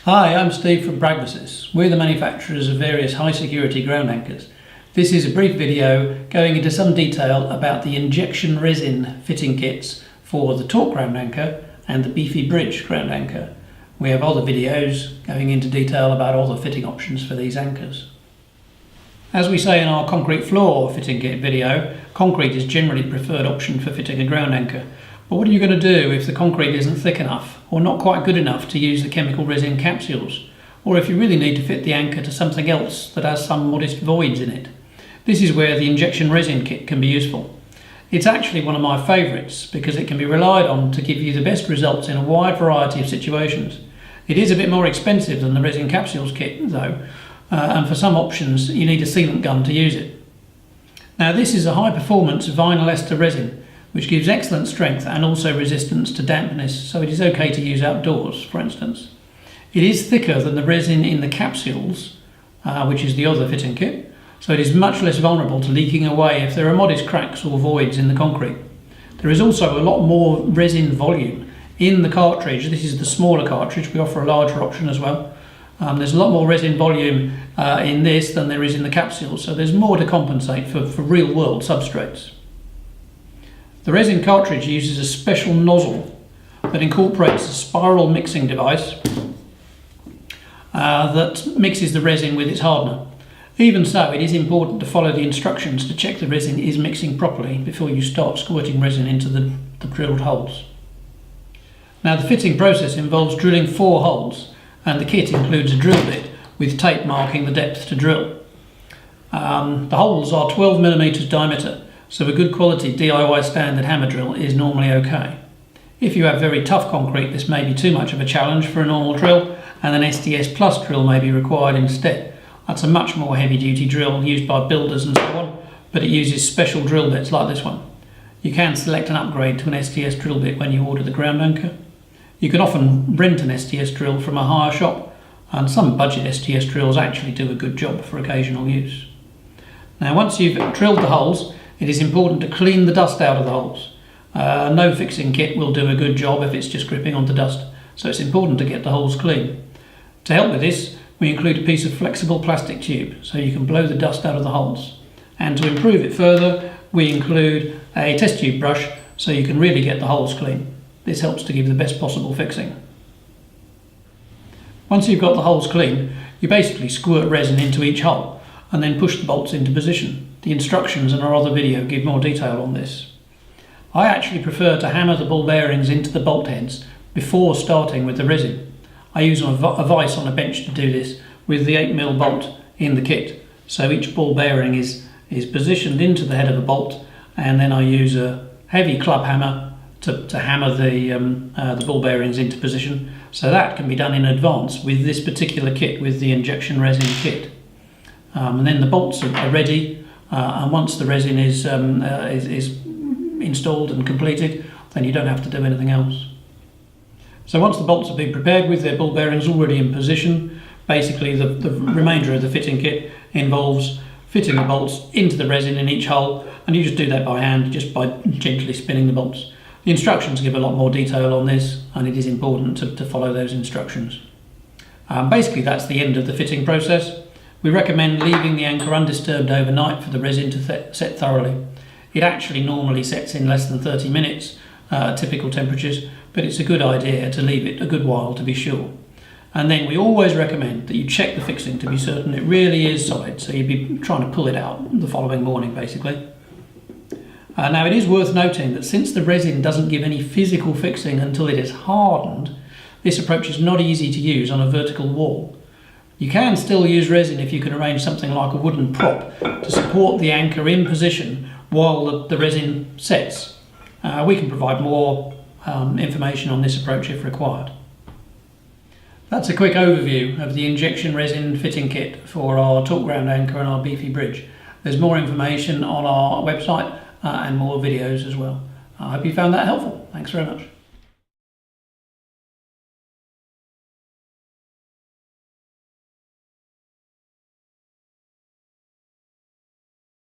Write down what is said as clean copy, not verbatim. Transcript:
Hi, I'm Steve from Pragmasis. We're the manufacturers of various high security ground anchors. This is a brief video going into some detail about the Injection Resin fitting kits for the Torc ground anchor and the Beefy bridge ground anchor. We have other videos going into detail about all the fitting options for these anchors. As we say in our concrete floor fitting kit video, concrete is generally the preferred option for fitting a ground anchor. But what are you going to do if the concrete isn't thick enough or not quite good enough to use the chemical resin capsules? Or if you really need to fit the anchor to something else that has some modest voids in it? This is where the Injection Resin kit can be useful. It's actually one of my favourites because it can be relied on to give you the best results in a wide variety of situations. It is a bit more expensive than the resin capsules kit though, and for some options you need a sealant gun to use it. Now this is a high performance vinyl ester resin which gives excellent strength and also resistance to dampness, so it is okay to use outdoors, for instance. It is thicker than the resin in the capsules, which is the other fitting kit, so it is much less vulnerable to leaking away if there are modest cracks or voids in the concrete. There is also a lot more resin volume in the cartridge. This is the smaller cartridge, we offer a larger option as well. There's a lot more resin volume in this than there is in the capsules, so there's more to compensate for real world substrates. The resin cartridge uses a special nozzle that incorporates a spiral mixing device that mixes the resin with its hardener. Even so, it is important to follow the instructions to check the resin is mixing properly before you start squirting resin into the drilled holes. Now the fitting process involves drilling 4 holes, and the kit includes a drill bit with tape marking the depth to drill. The holes are 12mm diameter, so a good quality DIY standard hammer drill is normally okay. If you have very tough concrete, this may be too much of a challenge for a normal drill, and an STS Plus drill may be required instead. That's a much more heavy duty drill used by builders and so on, but it uses special drill bits like this one. You can select an upgrade to an STS drill bit when you order the ground anchor. You can often rent an STS drill from a hire shop, and some budget STS drills actually do a good job for occasional use. Now once you've drilled the holes, it is important to clean the dust out of the holes. No fixing kit will do a good job if it's just gripping onto dust, so it's important to get the holes clean. To help with this, we include a piece of flexible plastic tube so you can blow the dust out of the holes. And to improve it further, we include a test tube brush so you can really get the holes clean. This helps to give the best possible fixing. Once you've got the holes clean, you basically squirt resin into each hole and then push the bolts into position. The instructions in our other video give more detail on this. I actually prefer to hammer the ball bearings into the bolt heads before starting with the resin. I use a vise on a bench to do this with the 8mm bolt in the kit. So each ball bearing is positioned into the head of a bolt, and then I use a heavy club hammer to hammer the ball bearings into position. So that can be done in advance with this particular kit, with the Injection Resin kit. And then the bolts are ready. And once the resin is installed and completed, then you don't have to do anything else. So once the bolts have been prepared with their ball bearings already in position, basically the remainder of the fitting kit involves fitting the bolts into the resin in each hole, and you just do that by hand, just by gently spinning the bolts. The instructions give a lot more detail on this, and it is important to follow those instructions. Basically that's the end of the fitting process. We recommend leaving the anchor undisturbed overnight for the resin to set thoroughly. It actually normally sets in less than 30 minutes at typical temperatures, but it's a good idea to leave it a good while to be sure. And then we always recommend that you check the fixing to be certain it really is solid, so you'd be trying to pull it out the following morning basically. Now it is worth noting that since the resin doesn't give any physical fixing until it is hardened, this approach is not easy to use on a vertical wall. You can still use resin if you can arrange something like a wooden prop to support the anchor in position while the resin sets. We can provide more information on this approach if required. That's a quick overview of the Injection Resin fitting kit for our Torc ground anchor and our Beefy bridge. There's more information on our website and more videos as well. I hope you found that helpful. Thanks very much.